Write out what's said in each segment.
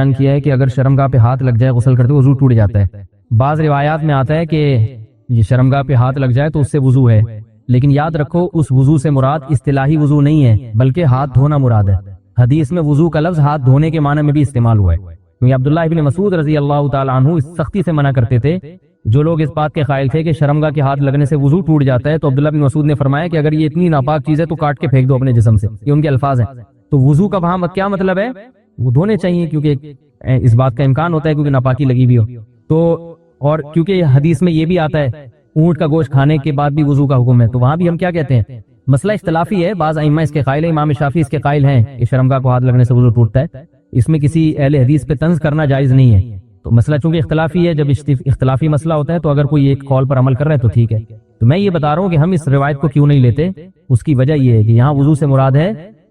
بیان کیا ہے کہ اگر شرمگاہ پہ ہاتھ لگ جائے غسل کرتے وضو ٹوٹ جاتا ہے۔ بعض روایات میں آتا ہے کہ یہ شرمگاہ پہ ہاتھ لگ جائے تو اس سے وضو ہے، لیکن یاد رکھو اس وضو سے مراد اصطلاحی وضو نہیں ہے بلکہ ہاتھ دھونا مراد ہے۔ حدیث میں وضو کا لفظ ہاتھ دھونے کے معنی میں بھی استعمال ہوا ہے، کیونکہ عبداللہ ابن مسعود رضی اللہ تعالیٰ عنہ اس سختی سے منع کرتے تھے۔ جو لوگ اس بات کے قائل تھے کہ شرمگاہ کے ہاتھ لگنے سے وضو ٹوٹ جاتا ہے تو عبداللہ بن مسعود نے فرمایا کہ اگر یہ اتنی ناپاک چیز ہے تو کاٹ کے پھینک دو اپنے جسم سے، یہ ان کے الفاظ ہیں۔ تو وضو کا وہاں کیا مطلب ہے؟ وہ دھونے چاہیے، کیونکہ اس بات کا امکان ہوتا ہے کیونکہ ناپاکی لگی بھی ہو تو، اور کیونکہ حدیث میں یہ بھی آتا ہے اونٹ کا گوشت کھانے کے بعد بھی وضو کا حکم ہے، تو وہاں بھی ہم کیا کہتے ہیں؟ مسئلہ اختلافی ہے، بعض ائمہ اس کے قائل ہیں، امام شافعی اس کے قائل ہیں کہ شرمگاہ کو ہاتھ لگنے سے وضو ٹوٹتا ہے، اس میں کسی اہل حدیث پہ طنز کرنا جائز نہیں ہے۔ تو مسئلہ چونکہ اختلافی ہے، جب اختلافی مسئلہ ہوتا ہے تو اگر کوئی ایک قول پر عمل کر رہا ہے تو ٹھیک ہے۔ تو میں یہ بتا رہا ہوں کہ ہم اس روایت کو کیوں نہیں لیتے، اس کی وجہ یہ ہے کہ یہاں وضو سے مراد ہے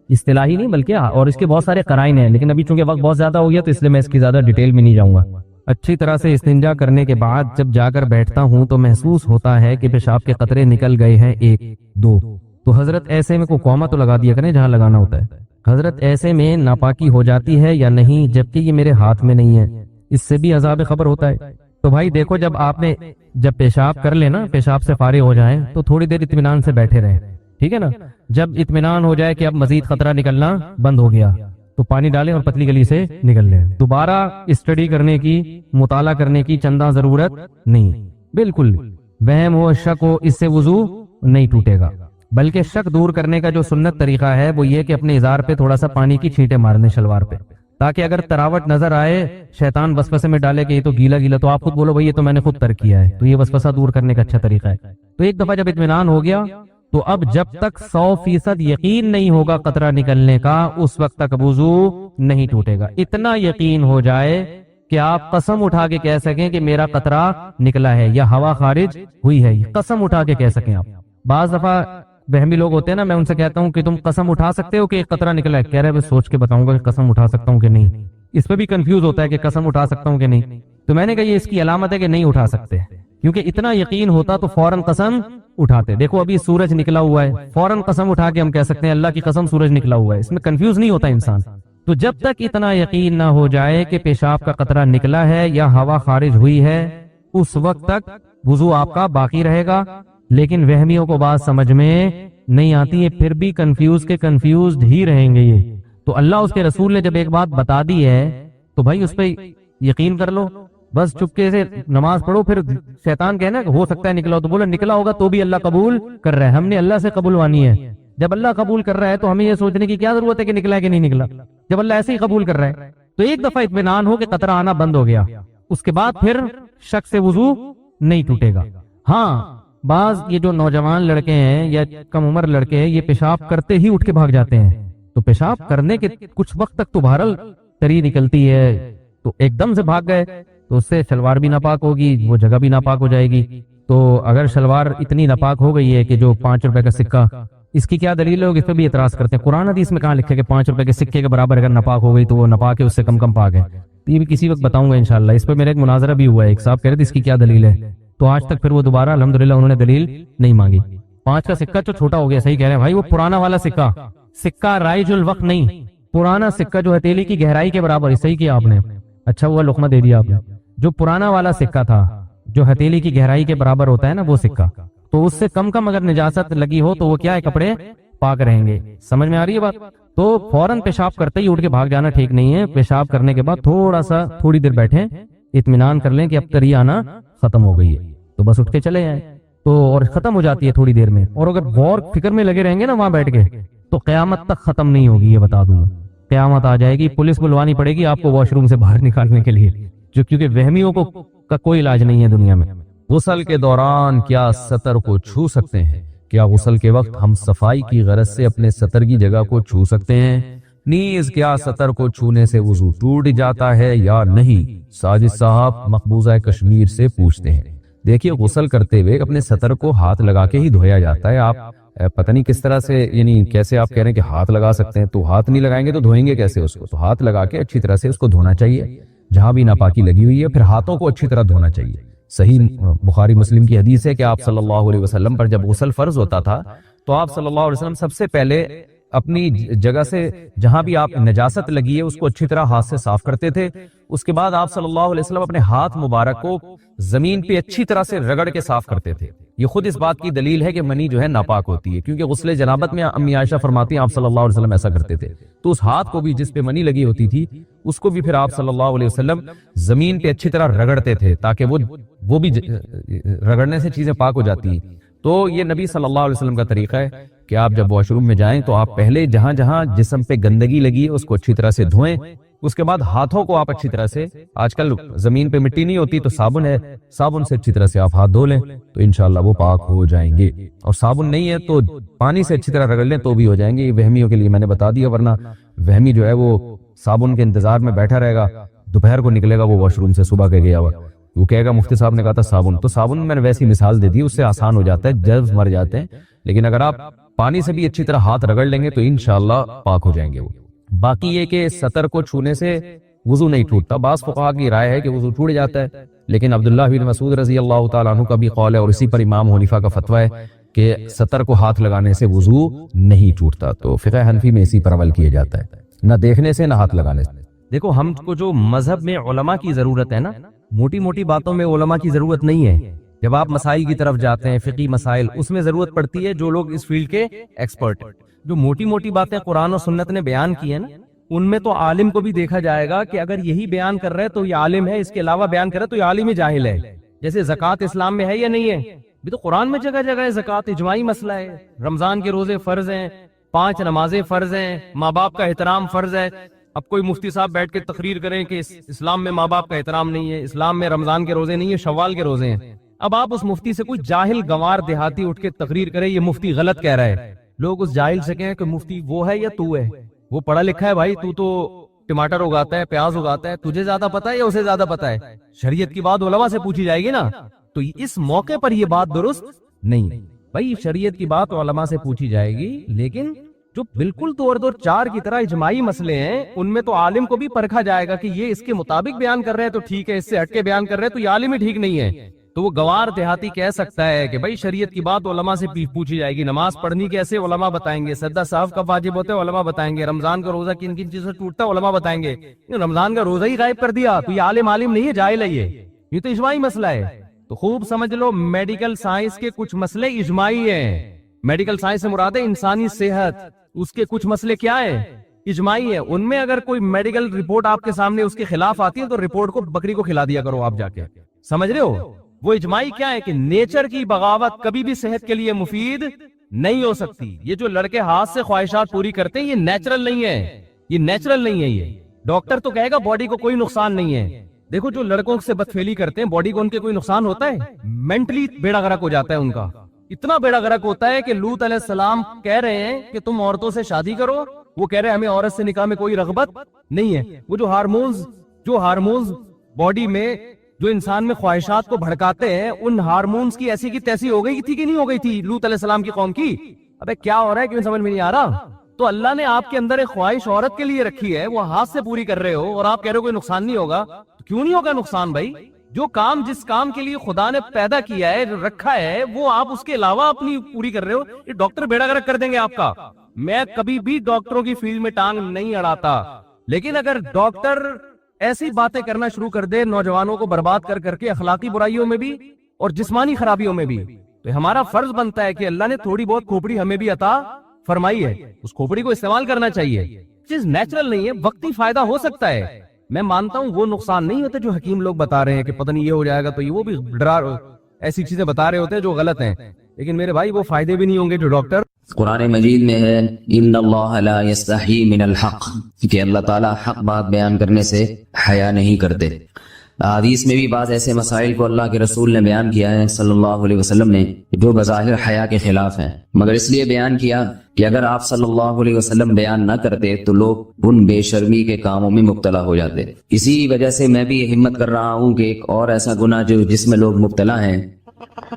اصطلاحی نہیں بلکہ، اور اس کے بہت سارے قرائن ہیں، لیکن ابھی چونکہ وقت بہت زیادہ ہو گیا تو اس لیے میں اس کی زیادہ ڈیٹیل میں نہیں جاؤں گا۔ اچھی طرح سے استنجا کرنے کے بعد جب جا کر بیٹھتا ہوں تو محسوس ہوتا ہے کہ پیشاب کے قطرے نکل گئے ہیں، 1 2، تو حضرت ایسے میں کوئی قوما تو لگا دیا کریں جہاں لگانا ہوتا ہے۔ حضرت ایسے میں ناپاکی ہو جاتی ہے یا نہیں، جبکہ یہ میرے ہاتھ میں نہیں ہے، اس سے بھی عذاب خبر ہوتا ہے؟ تو بھائی دیکھو، جب پیشاب کر لینا، پیشاب سے فارغ ہو جائیں تو تھوڑی دیر اطمینان سے بیٹھے رہیں، ٹھیک ہے نا؟ جب اطمینان ہو جائے کہ اب مزید خطرہ نکلنا بند ہو گیا تو پانی ڈالیں اور پتلی گلی سے نکل لیں۔ دوبارہ اسٹڈی کرنے کی، مطالعہ کرنے کی چندہ ضرورت نہیں، بالکل وہم ہو شک ہو اس سے وضو نہیں ٹوٹے گا، بلکہ شک دور کرنے کا جو سنت طریقہ ہے وہ یہ کہ اپنے ازار پہ تھوڑا سا پانی کی چھینٹیں مارنے شلوار پہ، تاکہ اگر تراوٹ نظر آئے، شیطان وسوسے میں ڈالے کہ یہ تو گیلا گیلا، تو آپ خود بولو بھائی یہ تو میں نے خود ترک کیا ہے، تو یہ وسوسہ دور کرنے کا اچھا طریقہ ہے۔ تو ایک دفعہ جب اطمینان ہو گیا تو اب جب تک 100% یقین نہیں ہوگا قطرہ نکلنے کا، اس وقت تک وضو نہیں ٹوٹے گا۔ اتنا یقین ہو جائے کہ آپ قسم اٹھا کے کہہ سکیں کہ میرا قطرہ نکلا ہے یا ہوا خارج ہوئی ہے، قسم اٹھا کے کہہ سکیں آپ۔ بعض دفعہ وہمی لوگ ہوتے ہیں نا، میں ان سے کہتا ہوں کہ تم قسم اٹھا سکتے ہو کہ ایک قطرہ نکلا ہے، کہہ رہے میں سوچ کے بتاؤں گا کہ قسم اٹھا سکتا ہوں کہ نہیں۔ اس پہ بھی کنفیوز ہوتا ہے کہ قسم اٹھا سکتا ہوں کہ نہیں، تو میں نے کہا یہ اس کی علامت ہے کہ نہیں اٹھا سکتے، کیونکہ اتنا یقین ہوتا تو فوراً قسم اٹھاتے۔ دیکھو ابھی سورج نکلا ہوا ہے، فوراً قسم اٹھا کے ہم کہہ سکتے ہیں اللہ کی قسم سورج نکلا ہوا ہے، اس میں کنفیوز نہیں ہوتا انسان۔ تو جب تک اتنا یقین نہ ہو جائے کہ پیشاب کا قطرہ نکلا ہے یا ہوا خارج ہوئی ہے، اس وقت تک وضو آپ کا باقی رہے گا۔ لیکن وہمیوں کو بات سمجھ میں نہیں آتی ہے، پھر بھی کنفیوزڈ ہی رہیں گے یہ۔ تو اللہ اس کے رسول نے جب ایک بات بتا دی ہے تو بھائی اس پہ یقین کر لو، بس چپکے سے نماز پڑھو۔ پھر شیطان کہنا کہ ہو سکتا ہے نکلا ہو، تو بولو نکلا ہوگا تو بھی اللہ قبول کر رہا ہے، ہم نے اللہ سے قبولوانی ہے۔ جب اللہ قبول کر رہا ہے تو ہمیں یہ سوچنے کی کیا ضرورت ہے کہ نکلا ہے کہ نہیں نکلا، جب اللہ ایسے ہی قبول کر رہا ہے۔ تو ایک دفعہ اطمینان ہو کہ قطرہ آنا بند ہو گیا، اس کے بعد پھر شک سے وضو نہیں ٹوٹے گا۔ ہاں بعض یہ جو نوجوان لڑکے ہیں یا کم عمر لڑکے ہیں، یہ پیشاب کرتے ہی اٹھ کے بھاگ جاتے ہیں، تو پیشاب کرنے کے کچھ وقت تک تو بہرحال تری نکلتی ہے، تو ایک دم سے بھاگ گئے تو اس سے شلوار بھی ناپاک ہوگی، وہ جگہ بھی ناپاک ہو جائے گی۔ تو اگر شلوار اتنی ناپاک ہو گئی ہے کہ جو 5 روپے کا سکہ، اس کی کیا دلیل ہے؟ اس پہ بھی اعتراض کرتے ہیں، قرآن حدیث میں کہاں لکھا کہ 5 روپے کے سکے کے برابر اگر ناپاک ہو گئی تو وہ ناپاک ہے، اس سے کم پاک ہے۔ تو یہ بھی کسی وقت بتاؤں گا انشاءاللہ۔ اس پہ میرا ایک مناظرہ بھی ہوا ہے، ایک صاحب کہہ رہے تھے اس کی کیا دلیل ہے، تو آج تک پھر وہ دوبارہ الحمدللہ انہوں نے دلیل نہیں مانگی۔ 5 کا سکہ تو چھوٹا ہو گیا، صحیح کہہ رہے ہیں بھائی، وہ پرانا والا سکہ رائج الوقت نہیں، پرانا سکہ جو ہتھیلی کی گہرائی کے برابر، صحیح کیا آپ نے، اچھا ہوا لقمہ دے دیا آپ نے۔ جو پرانا والا سکہ تھا جو ہتھیلی کی گہرائی کے برابر ہوتا ہے نا وہ سکہ، تو اس سے کم اگر نجاست لگی ہو تو وہ کیا ہے، کپڑے پاک رہیں گے۔ سمجھ میں آ رہی ہے بات؟ تو فوراً پیشاب کرتے ہی اٹھ کے بھاگ جانا ٹھیک نہیں ہے۔ پیشاب کرنے کے بعد تھوڑی دیر بیٹھیں، اطمینان کر لیں کہ اب تری آنا ختم ہو گئی ہے، تو بس اٹھ کے چلے جائیں، تو اور ختم ہو جاتی ہے تھوڑی دیر میں۔ اور اگر غور فکر میں لگے رہیں گے نا وہاں بیٹھ کے، تو قیامت تک ختم نہیں ہوگی، یہ بتا دوں۔ قیامت آ جائے گی، پولیس بلوانی پڑے گی آپ کو واش روم سے باہر نکالنے کے لیے، کیونکہ وہمیوں کا کوئی علاج نہیں ہے دنیا میں۔ غسل کے دوران کیا سطر کو چھو سکتے ہیں؟ کیا غسل کے وقت ہم صفائی کی غرض سے اپنے سطر کی جگہ کو چھو سکتے ہیں؟ نیز کیا سطر کو چھونے سے وضو ٹوٹ جاتا ہے یا نہیں؟ ساجد صاحب مقبوضہ کشمیر سے پوچھتے ہیں۔ دیکھیے غسل کرتے ہوئے اپنے سطر کو ہاتھ لگا کے ہی دھویا جاتا ہے۔ آپ پتہ نہیں کس طرح سے، یعنی کیسے آپ کہہ رہے ہیں کہ ہاتھ لگا سکتے ہیں، تو ہاتھ نہیں لگائیں گے تو دھوئیں گے کیسے اس کو؟ تو ہاتھ لگا کے اچھی طرح سے اس کو دھونا چاہیے، جہاں بھی ناپاکی لگی ہوئی ہے، پھر ہاتھوں کو اچھی طرح دھونا چاہیے۔ صحیح بخاری مسلم کی حدیث ہے کہ آپ صلی اللہ علیہ وسلم پر جب غسل فرض ہوتا تھا تو آپ صلی اللہ علیہ وسلم سب سے پہلے اپنی جگہ سے جہاں بھی آپ نجاست لگی ہے اس کو اچھی طرح ہاتھ سے صاف کرتے تھے. اس کے بعد آپ صلی اللہ علیہ وسلم اپنے ہاتھ مبارک کو زمین پہ اچھی طرح سے رگڑ کے صاف کرتے تھے. یہ خود اس بات کی دلیل ہے کہ منی جو ہے ناپاک ہوتی ہے، کیونکہ غسل جنابت میں امی عائشہ فرماتی ہیں آپ صلی اللہ علیہ وسلم ایسا کرتے تھے. تو اس ہاتھ کو بھی جس پہ منی لگی ہوتی تھی اس کو بھی پھر آپ صلی اللہ علیہ وسلم زمین پہ اچھی طرح رگڑتے تھے تاکہ وہ بھی رگڑنے سے چیزیں پاک ہو جاتی ہیں. تو یہ نبی صلی اللہ علیہ وسلم کا طریقہ ہے کہ آپ جب واش روم میں جائیں تو آپ پہلے جہاں جہاں جسم پہ گندگی لگی ہے اس کو اچھی طرح سے دھوئیں. اس کے بعد ہاتھوں کو آپ اچھی طرح سے، آج کل زمین پہ مٹی نہیں ہوتی تو صابن ہے، صابن سے اچھی طرح سے آپ ہاتھ دھو لیں تو انشاءاللہ وہ پاک ہو جائیں گے. اور صابن نہیں ہے تو پانی سے اچھی طرح رگڑ لیں تو بھی ہو جائیں گے. یہ وہمیوں کے لیے میں نے بتا دیا، ورنہ وہمی جو ہے وہ صابن کے انتظار میں بیٹھا رہے گا، دوپہر کو نکلے گا وہ واش روم سے صبح کے گیا ہوا، وہ کہے گا مفتی صاحب نے کہا تھا صابن. تو صابن میں نے ویسی مثال دے دی، اس سے آسان ہو جاتا ہے، جرمز مر جاتے ہیں. لیکن اگر آپ پانی سے بھی اچھی طرح ہاتھ رگڑ لیں گے تو انشاءاللہ پاک ہو جائیں گے وہ. باقی یہ کہ سطر کو چھونے سے وضو نہیں ٹوٹتا. بعض فقہا کی رائے ہے کہ وضو ٹوٹ جاتا ہے، لیکن عبداللہ بن مسعود رضی اللہ تعالیٰ عنہ کا بھی قول ہے اور اسی پر امام حنیفہ کا فتویٰ ہے کہ سطر کو ہاتھ لگانے سے وضو نہیں ٹوٹتا. تو فقہ حنفی میں اسی پر عمل کیا جاتا ہے، نہ دیکھنے سے نہ ہاتھ لگانے سے. دیکھو ہم کو جو مذہب میں علماء کی ضرورت ہے نا، موٹی موٹی باتوں میں علماء کی ضرورت نہیں ہے. جب آپ مسائل کی طرف جاتے ہیں، فقہی مسائل، اس میں ضرورت پڑتی ہے جو لوگ اس فیلڈ کے ایکسپرٹ. جو موٹی موٹی باتیں قرآن اور سنت نے بیان کی ہیں نا، ان میں تو عالم کو بھی دیکھا جائے گا کہ اگر یہی بیان کر رہے تو یہ عالم ہے، اس کے علاوہ بیان کر رہے تو یہ عالم ہی جاہل ہے. جیسے زکوٰۃ اسلام میں ہے یا نہیں ہے؟ بھی تو قرآن میں جگہ جگہ زکوٰۃ اجماعی مسئلہ ہے. رمضان کے روزے فرض ہیں، 5 نمازیں فرض ہیں، ماں باپ کا احترام فرض ہے. اب کوئی مفتی صاحب بیٹھ کے تقریر کریں کہ اسلام میں ماں باپ کا احترام نہیں ہے، اسلام میں رمضان کے روزے نہیں ہے، شوال کے روزے ہیں. اب آپ اس مفتی سے کوئی جاہل گنوار دیہاتی اٹھ کے تقریر کرے یہ مفتی غلط کہہ رہا ہے، لوگ اس جاہل سے کہیں کہ مفتی وہ ہے یا تو ہے؟ وہ پڑھا لکھا ہے بھائی، تو ٹماٹر اگاتا ہے، پیاز اگاتا ہے، تجھے زیادہ پتا ہے یا اسے زیادہ پتا ہے؟ شریعت کی بات علماء سے پوچھی جائے گی نا. تو اس موقع پر یہ بات درست نہیں بھائی. شریعت کی بات علماء سے پوچھی جائے گی، لیکن جو بالکل طور 4 کی طرح اجماعی مسئلے ہیں ان میں تو عالم کو بھی پرکھا جائے گا کہ یہ اس کے مطابق بیان کر رہے ہیں تو ٹھیک ہے، اس سے ہٹ کے بیان کر رہے ہیں تو یہ عالم ہی ٹھیک نہیں ہے. تو وہ گوار دیہاتی کہہ سکتا ہے کہ بھائی شریعت کی بات علماء سے پوچھی جائے گی، نماز پڑھنی کیسے علماء بتائیں گے، سجدہ صاحب کب واجب ہوتے ہیں علماء بتائیں گے، رمضان کا روزہ کن کن چیزوں سے ٹوٹتا ہے علماء بتائیں گے. رمضان کا روزہ ہی غائب کر دیا تو یہ عالم نہیں ہے، جاہل ہے. یہ تو اجماعی مسئلہ ہے. تو خوب سمجھ لو، میڈیکل سائنس کے کچھ مسئلے اجماعی ہیں. میڈیکل سائنس سے مراد ہے انسانی صحت، اس کے کچھ مسئلے کیا ہیں؟ اجماعی ہے. ان میں اگر کوئی میڈیکل رپورٹ آپ کے سامنے اس کے خلاف آتی ہے تو رپورٹ کو بکری کو کھلا دیا کرو آپ جا کے. سمجھ رہے ہو؟ وہ اجماعی کیا ہے کہ نیچر کی بغاوت کبھی بھی صحت کے لیے مفید نہیں ہو سکتی. یہ جو لڑکے ہاتھ سے خواہشات پوری کرتے ہیں یہ نیچرل نہیں ہے، یہ نیچرل نہیں ہے. یہ ڈاکٹر تو کہے گا باڈی کو کوئی نقصان نہیں ہے. دیکھو جو لڑکوں سے بدفعلی کرتے ہیں باڈی کو ان کے کوئی نقصان ہوتا ہے؟ مینٹلی بیڑا غرق ہو جاتا ہے ان کا. اتنا بیڑا غرق ہوتا ہے کہ لوط علیہ السلام کہہ رہے ہیں کہ تم عورتوں سے شادی کرو، وہ کہہ رہے ہیں ہمیں عورت سے نکاح میں کوئی رغبت نہیں ہے. وہ جو ہارمونز باڈی میں جو انسان میں خواہشات کو بھڑکاتے ہیں، ان ہارمونز کی ایسی کی تیسی ہو گئی تھی کہ نہیں ہو گئی تھی لوط علیہ السلام کی قوم کی؟ ابے کیا ہو رہا ہے، کیوں سمجھ میں نہیں آ رہا؟ تو اللہ نے آپ کے اندر ایک خواہش عورت کے لیے رکھی ہے، وہ ہاتھ سے پوری کر رہے ہو اور آپ کہہ رہے ہو کوئی نقصان نہیں ہوگا. تو کیوں نہیں ہوگا نقصان بھائی؟ جس کام کے لیے خدا نے پیدا کیا ہے، رکھا ہے، وہ آپ اس کے علاوہ اپنی پوری کر رہے ہو. یہ ڈاکٹر بیڑا غرق کر دیں گے آپ کا. میں کبھی بھی ڈاکٹروں کی فیلڈ میں ٹانگ نہیں اڑاتا، لیکن اگر ڈاکٹر ایسی باتیں کرنا شروع کر دے نوجوانوں کو برباد کر کے اخلاقی برائیوں میں بھی اور جسمانی خرابیوں میں بھی، تو ہمارا فرض بنتا ہے کہ اللہ نے تھوڑی بہت کھوپڑی ہمیں بھی عطا فرمائی ہے، اس کھوپڑی کو استعمال کرنا چاہیے. چیز نیچرل نہیں ہے، وقتی فائدہ ہو سکتا ہے. میں مانتا ہوں وہ نقصان نہیں ہوتے جو حکیم لوگ بتا رہے ہیں کہ پتہ نہیں یہ ہو جائے گا، تو یہ وہ بھی ایسی چیزیں بتا رہے ہوتے ہیں جو غلط ہیں. لیکن میرے بھائی وہ فائدے بھی نہیں ہوں گے جو ڈاکٹر. قرآن مجید میں ہے ان اللہ لا یستحی من الحق، کہ اللہ تعالیٰ حق بات بیان کرنے سے حیا نہیں کرتے. حدیث میں بھی بعض ایسے مسائل کو اللہ کے رسول نے بیان کیا ہے صلی اللہ علیہ وسلم نے جو بظاہر حیا کے خلاف ہیں، مگر اس لیے بیان کیا کہ اگر آپ صلی اللہ علیہ وسلم بیان نہ کرتے تو لوگ ان بے شرمی کے کاموں میں مبتلا ہو جاتے. اسی وجہ سے میں بھی یہ ہمت کر رہا ہوں کہ ایک اور ایسا گناہ جس میں لوگ مبتلا ہیں،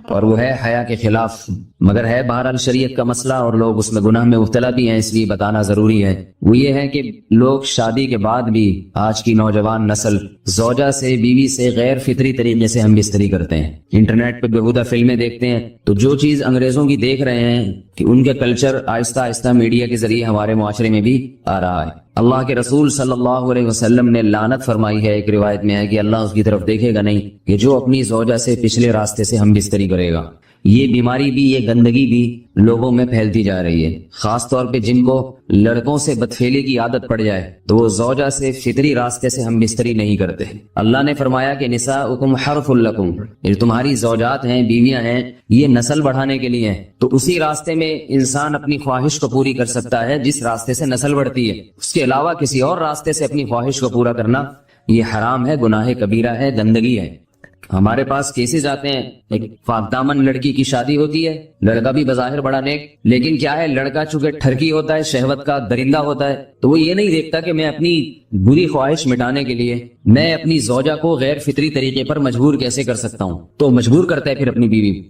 اور وہ ہے حیا کے خلاف مگر ہے بہرحال شریعت کا مسئلہ اور لوگ اس میں گناہ میں مبتلا بھی ہیں، اس لیے بتانا ضروری ہے۔ وہ یہ ہے کہ لوگ شادی کے بعد بھی آج کی نوجوان نسل زوجہ سے، بیوی سے غیر فطری طریقے سے ہم بستری کرتے ہیں، انٹرنیٹ پہ بیہودہ فلمیں دیکھتے ہیں، تو جو چیز انگریزوں کی دیکھ رہے ہیں کہ ان کے کلچر آہستہ آہستہ میڈیا کے ذریعے ہمارے معاشرے میں بھی آ رہا ہے۔ اللہ کے رسول صلی اللہ علیہ وسلم نے لعنت فرمائی ہے، ایک روایت میں ہے کہ اللہ اس کی طرف دیکھے گا نہیں کہ جو اپنی زوجہ سے پچھلے راستے سے ہم بستری کرے گا۔ یہ بیماری بھی، یہ گندگی بھی لوگوں میں پھیلتی جا رہی ہے، خاص طور پہ جن کو لڑکوں سے بدفعلی کی عادت پڑ جائے تو وہ زوجہ سے فطری راستے سے ہم بستری نہیں کرتے۔ اللہ نے فرمایا کہ نساؤکم حرث لکم، یہ تمہاری زوجات ہیں، بیویاں ہیں، یہ نسل بڑھانے کے لیے ہیں۔ تو اسی راستے میں انسان اپنی خواہش کو پوری کر سکتا ہے جس راستے سے نسل بڑھتی ہے، اس کے علاوہ کسی اور راستے سے اپنی خواہش کو پورا کرنا یہ حرام ہے، گناہ کبیرہ ہے، گندگی ہے۔ ہمارے پاس کیسز آتے ہیں، ایک پاک دامن لڑکی کی شادی ہوتی ہے، لڑکا بھی بظاہر بڑا نیک، لیکن کیا ہے، لڑکا چونکہ ٹھرکی ہوتا ہے، شہوت کا درندہ ہوتا ہے، تو وہ یہ نہیں دیکھتا کہ میں اپنی بری خواہش مٹانے کے لیے میں اپنی زوجہ کو غیر فطری طریقے پر مجبور کیسے کر سکتا ہوں، تو مجبور کرتا ہے پھر اپنی بیوی۔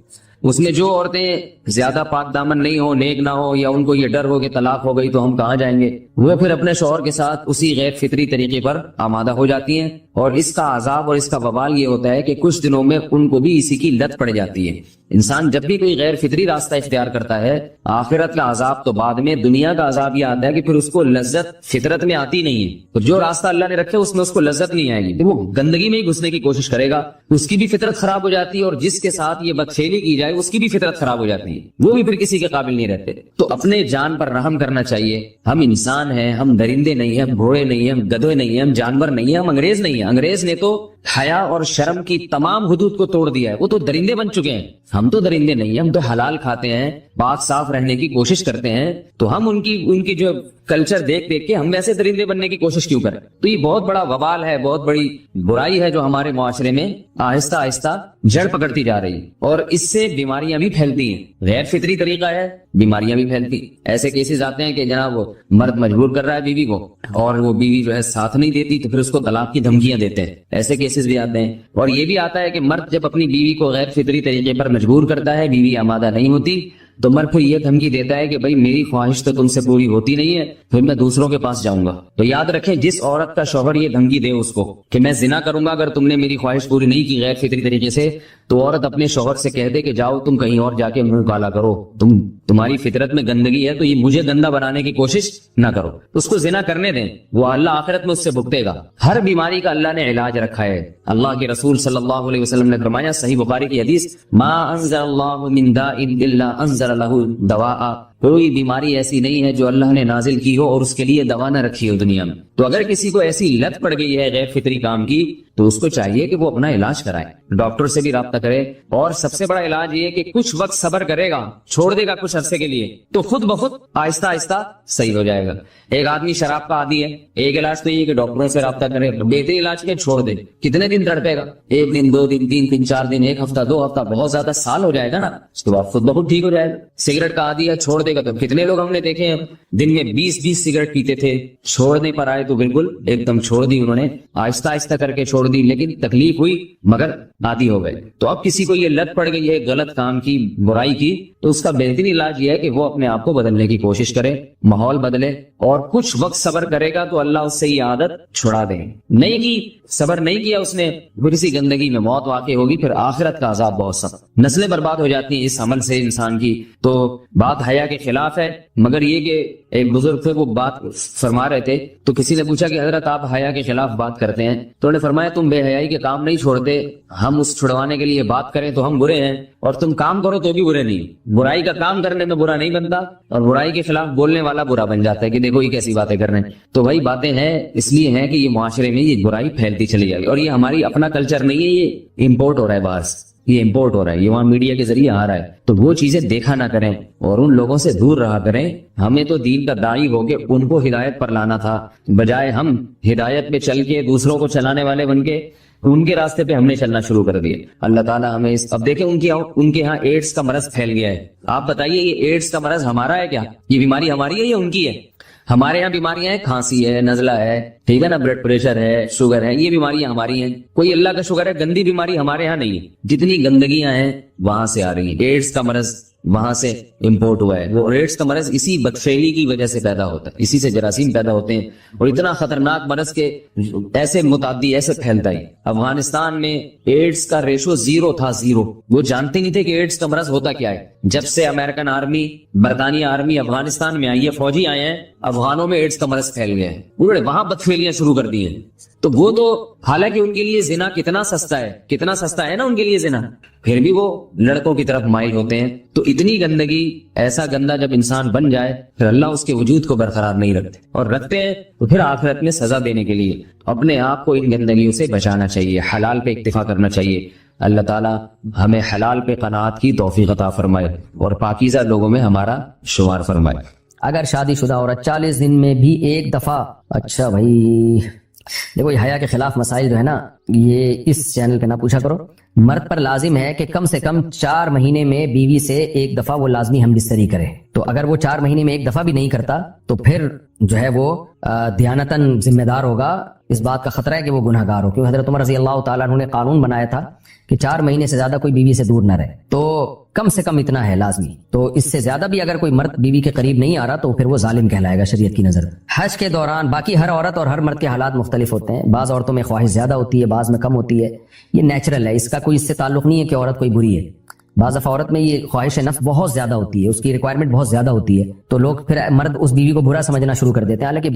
اس میں جو عورتیں زیادہ پاک دامن نہیں ہو، نیک نہ ہو، یا ان کو یہ ڈر ہو کہ طلاق ہو گئی تو ہم کہاں جائیں گے، وہ پھر اپنے شوہر کے ساتھ اسی غیر فطری طریقے پر آمادہ ہو جاتی ہیں، اور اس کا عذاب اور اس کا وبال یہ ہوتا ہے کہ کچھ دنوں میں ان کو بھی اسی کی لت پڑ جاتی ہے۔ انسان جب بھی کوئی غیر فطری راستہ اختیار کرتا ہے، آخرت کا عذاب تو بعد میں، دنیا کا عذاب یہ آتا ہے کہ پھر اس کو لذت فطرت میں آتی نہیں ہے، تو جو راستہ اللہ نے رکھے اس میں اس کو لذت نہیں آئے گی، وہ گندگی میں ہی گھسنے کی کوشش کرے گا، اس کی بھی فطرت خراب ہو جاتی ہے، اور جس کے ساتھ یہ بدفعلی کی جائے اس کی بھی فطرت خراب ہو جاتی ہے، وہ بھی پھر کسی کے قابل نہیں رہتے۔ تو اپنے جان پر رحم کرنا چاہیے، ہم انسان ہیں، ہم درندے نہیں ہیں، ہم گھوڑے نہیں ہیں، ہم گدھے نہیں ہیں، ہم جانور نہیں ہیں، ہم انگریز نہیں ہیں۔ انگریز نے تو حیا اور شرم کی تمام حدود کو توڑ دیا ہے، وہ تو درندے بن چکے ہیں، ہم تو درندے نہیں ہیں، ہم تو حلال کھاتے ہیں، پاک صاف رہنے کی کوشش کرتے ہیں، تو ہم ان کی جو کلچر دیکھ کے ہم ویسے درندے بننے کی کوشش کیوں کریں؟ تو یہ بہت بڑا وبال ہے، بہت بڑی برائی ہے جو ہمارے معاشرے میں آہستہ آہستہ جڑ پکڑتی جا رہی ہے، اور اس سے بیماریاں بھی پھیلتی ہیں، غیر فطری طریقہ ہے، بیماریاں بھی پھیلتی۔ ایسے کیسز آتے ہیں کہ جناب وہ مرد مجبور کر رہا ہے بیوی کو، اور وہ بیوی جو ہے ساتھ نہیں دیتی تو پھر اس کو طلاق کی دھمکیاں دیتے ہیں، ایسے کیسز بھی آتے ہیں۔ اور یہ بھی آتا ہے کہ مرد جب اپنی بیوی کو غیر فطری طریقے پر مجبور کرتا ہے، بیوی آمادہ نہیں ہوتی، تو مرد پھر یہ دھمکی دیتا ہے کہ بھائی میری خواہش تو تم سے پوری ہوتی نہیں ہے، پھر میں دوسروں کے پاس جاؤں گا۔ تو یاد رکھیں، جس عورت کا شوہر یہ دھمکی دے اس کو کہ میں زنا کروں گا اگر تم نے میری خواہش پوری نہیں کی غیر فطری طریقے سے، تو عورت اپنے شوہر سے کہہ دے کہ جاؤ تم کہیں اور جا کے منہ کالا کرو، تمہاری فطرت میں گندگی ہے تو یہ مجھے گندا بنانے کی کوشش نہ کرو، اس کو زنا کرنے دیں، وہ اللہ آخرت میں اس سے بھگتے گا۔ ہر بیماری کا اللہ نے علاج رکھا ہے۔ اللہ کے رسول صلی اللہ علیہ وسلم نے فرمایا، صحیح بخاری کی حدیث، ما انزل اللہ من داء الا انزل له دواء، کوئی بیماری ایسی نہیں ہے جو اللہ نے نازل کی ہو اور اس کے لیے دوا نہ رکھی ہو دنیا میں۔ تو اگر کسی کو ایسی لت پڑ گئی ہے غیر فطری کام کی تو اس کو چاہیے کہ وہ اپنا علاج کرائے، ڈاکٹر سے بھی رابطہ کرے، اور سب سے بڑا علاج یہ کہ کچھ وقت صبر کرے گا، چھوڑ دے گا کچھ عرصے کے لیے، تو خود بخود آہستہ آہستہ صحیح ہو جائے گا۔ ایک آدمی شراب کا عادی ہے، ایک علاج تو یہ کہ ڈاکٹروں سے رابطہ کرے، بہتر علاج کے چھوڑ دے، کتنے دن تڑپے گا؟ ایک دن، دو دن، تین دن، چار دن، ایک ہفتہ، دو ہفتہ، بہت زیادہ سال ہو جائے گا نا، اس کے بعد خود بخود ٹھیک ہو جائے گا۔ سگریٹ کا عادی ہے، چھوڑ دے گا، تو کتنے لوگ ہم نے دیکھے ہیں دن میں 20 سگریٹ پیتے تھے، چھوڑنے پر آئے تو بالکل ایک دم چھوڑ دی انہوں نے، آہستہ آہستہ کر کے چھوڑ دی، لیکن تکلیف ہوئی مگر عادی ہو گئے۔ تو اب کسی کو یہ لت پڑ گئی ہے غلط کام کی، برائی کی، تو اس کا بہترین علاج یہ ہے کہ وہ اپنے آپ کو بدلنے کی کوشش کرے، ماحول بدلے، اور کچھ وقت صبر کرے گا تو اللہ اس سے یہ عادت چھڑا دے۔ نہیں کی، صبر نہیں کیا اس نے، پھر اسی گندگی میں موت واقع ہوگی، پھر آخرت کا عذاب بہت سخت، نسلیں برباد ہو جاتی ہیں اس عمل سے انسان کی۔ تو بات حیا کے خلاف ہے، مگر یہ کہ ایک بزرگ تھے وہ بات فرما رہے تھے، تو کسی نے پوچھا کہ حضرت آپ حیا کے خلاف بات کرتے ہیں، تو انہوں نے فرمایا تم بے حیائی کے کام نہیں چھوڑتے، ہم اس چھڑوانے کے لیے بات کریں تو ہم برے ہیں، اور تم کام کرو تو بھی برے نہیں۔ برائی کا کام کرنے میں برا نہیں بنتا، اور برائی کے خلاف بولنے والا برا بن جاتا ہے کہ دیکھو یہ کیسی باتیں کر رہے ہیں۔ تو وہی باتیں ہیں، اس لیے ہیں کہ یہ معاشرے میں یہ برائی پھیلتی چلی جائے گی، اور یہ ہماری اپنا کلچر نہیں ہے، یہ امپورٹ ہو رہا ہے باہر سے، یہ امپورٹ ہو رہا ہے، یہ وہاں میڈیا کے ذریعے آ رہا ہے۔ تو وہ چیزیں دیکھا نہ کریں اور ان لوگوں سے دور رہا کریں۔ ہمیں تو دین کا داعی ہو کے ان کو ہدایت پر لانا تھا، بجائے ہم ہدایت پہ چل کے دوسروں کو چلانے والے بن کے ان کے راستے پہ ہم نے چلنا شروع کر دیا۔ اللہ تعالیٰ ہمیں اب دیکھیں ان کے یہاں ایڈز کا مرض پھیل گیا ہے۔ آپ بتائیے یہ ایڈز کا مرض ہمارا ہے کیا؟ یہ بیماری ہماری ہے یا ان کی ہے؟ ہمارے یہاں بیماریاں ہیں، کھانسی ہے، نزلہ ہے، ٹھیک ہے نا، بلڈ پریشر ہے، شوگر ہے، یہ بیماریاں ہماری ہیں۔ کوئی اللہ کا شکر ہے گندی بیماری ہمارے یہاں نہیں ہے، جتنی گندگیاں ہیں وہاں سے آ رہی ہیں۔ ایڈز کا مرض وہاں سے امپورٹ ہوا ہے. وہ ایڈز کا مرض اسی بدفعلی کی وجہ سے پیدا ہوتا ہے, اسی سے جراثیم پیدا ہوتے ہیں, اور اتنا خطرناک مرض کے ایسے متعدی ایسے پھیلتا ہے. افغانستان میں ایڈز کا ریشو 0 تھا, 0. وہ جانتے نہیں تھے کہ ایڈز کا مرض ہوتا کیا ہے. جب سے امریکن آرمی, برطانیہ آرمی افغانستان میں آئی ہے, فوجی آئے ہیں, افغانوں میں ایڈز کا مرض پھیل گیا ہے, انہوں نے وہاں بدفعلیاں شروع کر دی ہیں. تو وہ تو حالانکہ ان کے لیے زنا کتنا سستا ہے نا ان کے لیے زنا, پھر بھی وہ لڑکوں کی طرف مائل ہوتے ہیں. تو اتنی گندگی, ایسا گندا جب انسان بن جائے پھر اللہ اس کے وجود کو برقرار نہیں رکھتے, اور رکھتے ہیں تو پھر آخرت میں سزا دینے کے لیے اپنے آپ کو ان گندگیوں سے بچانا چاہیے, حلال پہ اکتفا کرنا چاہیے. اللہ تعالیٰ ہمیں حلال پہ قناعت کی توفیق عطا فرمائے اور پاکیزہ لوگوں میں ہمارا شمار فرمائے. اگر شادی شدہ عورت 40 دن میں بھی ایک دفعہ, اچھا بھائی دیکھو یہ حیا کے خلاف مسائل جو ہے نا, یہ اس چینل پہ نہ پوچھا کرو. مرد پر لازم ہے کہ کم سے کم 4 مہینے میں بیوی سے ایک دفعہ وہ لازمی ہم بستری کرے. تو اگر وہ 4 مہینے میں ایک دفعہ بھی نہیں کرتا تو پھر جو ہے وہ دیانتاً ذمہ دار ہوگا. اس بات کا خطرہ ہے کہ وہ گناہ گار ہو, کیونکہ حضرت عمر رضی اللہ تعالیٰ عنہ نے قانون بنایا تھا کہ 4 مہینے سے زیادہ کوئی بیوی سے دور نہ رہے. تو کم سے کم اتنا ہے لازمی. تو اس سے زیادہ بھی اگر کوئی مرد بیوی کے قریب نہیں آ رہا تو پھر وہ ظالم کہلائے گا شریعت کی نظر. حج کے دوران, باقی ہر عورت اور ہر مرد کے حالات مختلف ہوتے ہیں. بعض عورتوں میں خواہش زیادہ ہوتی ہے, بعض میں کم ہوتی ہے, یہ نیچرل ہے. اس کا کوئی اس سے تعلق نہیں ہے کہ عورت کوئی بری ہے. بعض دفعہ عورت میں یہ خواہش نفس بہت زیادہ ہوتی ہے, اس کی ریکوائرمنٹ بہت زیادہ ہوتی ہے, تو لوگ پھر مرد اس بیوی کو برا سمجھنا شروع کر دیتے ہیں, حالانکہ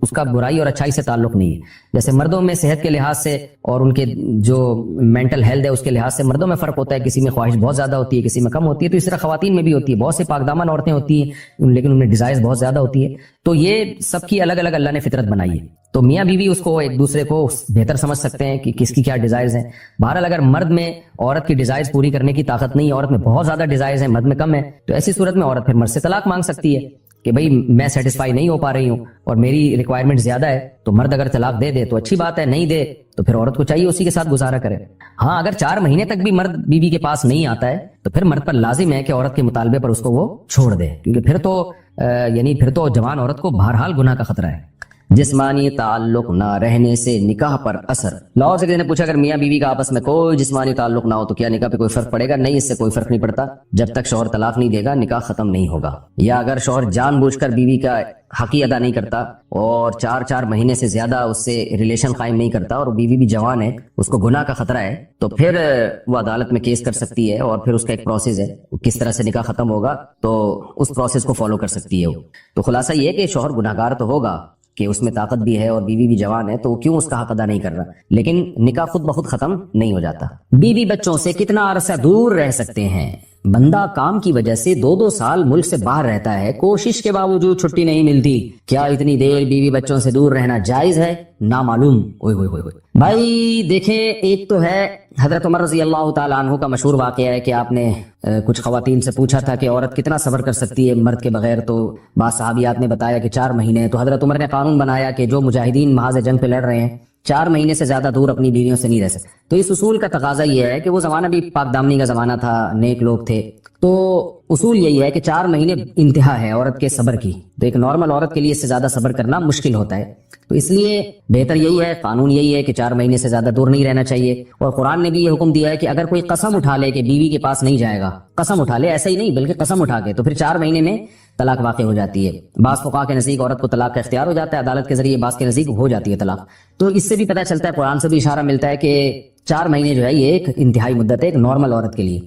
اس کا برائی اور اچھائی سے تعلق نہیں ہے. جیسے مردوں میں صحت کے لحاظ سے اور ان کے جو مینٹل ہیلتھ ہے اس کے لحاظ سے مردوں میں فرق ہوتا ہے, کسی میں خواہش بہت زیادہ ہوتی ہے, کسی میں کم ہوتی ہے. تو اس طرح خواتین میں بھی ہوتی ہے. بہت سے پاک دامن عورتیں ہوتی ہیں لیکن ان میں ڈیزائرز بہت زیادہ ہوتی ہے. تو یہ سب کی الگ الگ اللہ نے فطرت بنائی ہے. تو میاں بیوی اس کو ایک دوسرے کو بہتر سمجھ سکتے ہیں کہ کس کی کیا ڈیزائرز ہیں. بہرحال اگر مرد میں عورت کی ڈیزائرز پوری کرنے کی طاقت نہیں ہے, عورت میں بہت زیادہ ڈیزائرز ہیں, مرد میں کم ہے, تو ایسی صورت میں عورت پھر مرد سے طلاق مانگ سکتی ہے کہ بھائی میں سیٹسفائی نہیں ہو پا رہی ہوں اور میری ریکوائرمنٹ زیادہ ہے. تو مرد اگر طلاق دے دے تو اچھی بات ہے, نہیں دے تو پھر عورت کو چاہیے اسی کے ساتھ گزارا کرے. ہاں اگر 4 مہینے تک بھی مرد بیوی کے پاس نہیں آتا ہے تو پھر مرد پر لازم ہے کہ عورت کے مطالبے پر اس کو وہ چھوڑ دے, کیونکہ پھر تو جوان عورت کو بہرحال گناہ کا خطرہ ہے. جسمانی تعلق نہ رہنے سے نکاح پر اثر. لاہور سے کسی نے پوچھا اگر میاں بیوی کا آپس میں کوئی جسمانی تعلق نہ ہو تو کیا نکاح پہ کوئی فرق پڑے گا؟ نہیں, اس سے کوئی فرق نہیں پڑتا. جب تک شوہر طلاق نہیں دے گا نکاح ختم نہیں ہوگا. یا اگر شوہر جان بوجھ کر بیوی کا حق ادا نہیں کرتا اور 4 مہینے سے زیادہ اس سے ریلیشن قائم نہیں کرتا اور بیوی بھی جوان ہے, اس کو گناہ کا خطرہ ہے, تو پھر وہ عدالت میں کیس کر سکتی ہے اور پھر اس کا ایک پروسیس ہے, کس طرح سے نکاح ختم ہوگا تو اس پروسیس کو فالو کر سکتی ہے. تو خلاصہ یہ ہے کہ شوہر گناہ گار تو ہوگا کہ اس میں طاقت بھی ہے اور بیوی بھی جوان ہے, تو وہ کیوں اس کا حق ادا نہیں کر رہا, لیکن نکاح خود بخود ختم نہیں ہو جاتا. بیوی بچوں سے کتنا عرصہ دور رہ سکتے ہیں؟ بندہ کام کی وجہ سے 2 سال ملک سے باہر رہتا ہے, کوشش کے باوجود چھٹی نہیں ملتی, کیا اتنی دیر بیوی بچوں سے دور رہنا جائز ہے؟ نامعلوم. بھائی دیکھیں, ایک تو ہے حضرت عمر رضی اللہ تعالیٰ عنہ کا مشہور واقعہ ہے کہ آپ نے کچھ خواتین سے پوچھا تھا کہ عورت کتنا صبر کر سکتی ہے مرد کے بغیر, تو بعض صحابیات نے بتایا کہ 4 مہینے. تو حضرت عمر نے قانون بنایا کہ جو مجاہدین محاذ جنگ پہ لڑ رہے ہیں 4 مہینے سے زیادہ دور اپنی بیویوں سے نہیں رہ سکتے. تو اس اصول کا تقاضا یہ ہے کہ وہ زمانہ بھی پاک دامنی کا زمانہ تھا, نیک لوگ تھے, تو اصول یہی ہے کہ 4 مہینے انتہا ہے عورت کے صبر کی. تو ایک نارمل عورت کے لیے اس سے زیادہ صبر کرنا مشکل ہوتا ہے, تو اس لیے بہتر یہی ہے, قانون یہی ہے کہ 4 مہینے سے زیادہ دور نہیں رہنا چاہیے. اور قرآن نے بھی یہ حکم دیا ہے کہ اگر کوئی قسم اٹھا لے کہ بیوی کے پاس نہیں جائے گا, قسم اٹھا لے, ایسا ہی نہیں بلکہ قسم اٹھا کے, تو پھر 4 مہینے میں طلاق واقع ہو جاتی ہے. بعض فقہا کے نزدیک عورت کو طلاق کا اختیار ہو جاتا ہے عدالت کے ذریعے, بعض کے نزدیک ہو جاتی ہے طلاق. تو اس سے بھی پتہ چلتا ہے, قرآن سے بھی اشارہ ملتا ہے کہ 4 مہینے جو ہے یہ ایک انتہائی مدت ہے ایک نارمل عورت کے لیے.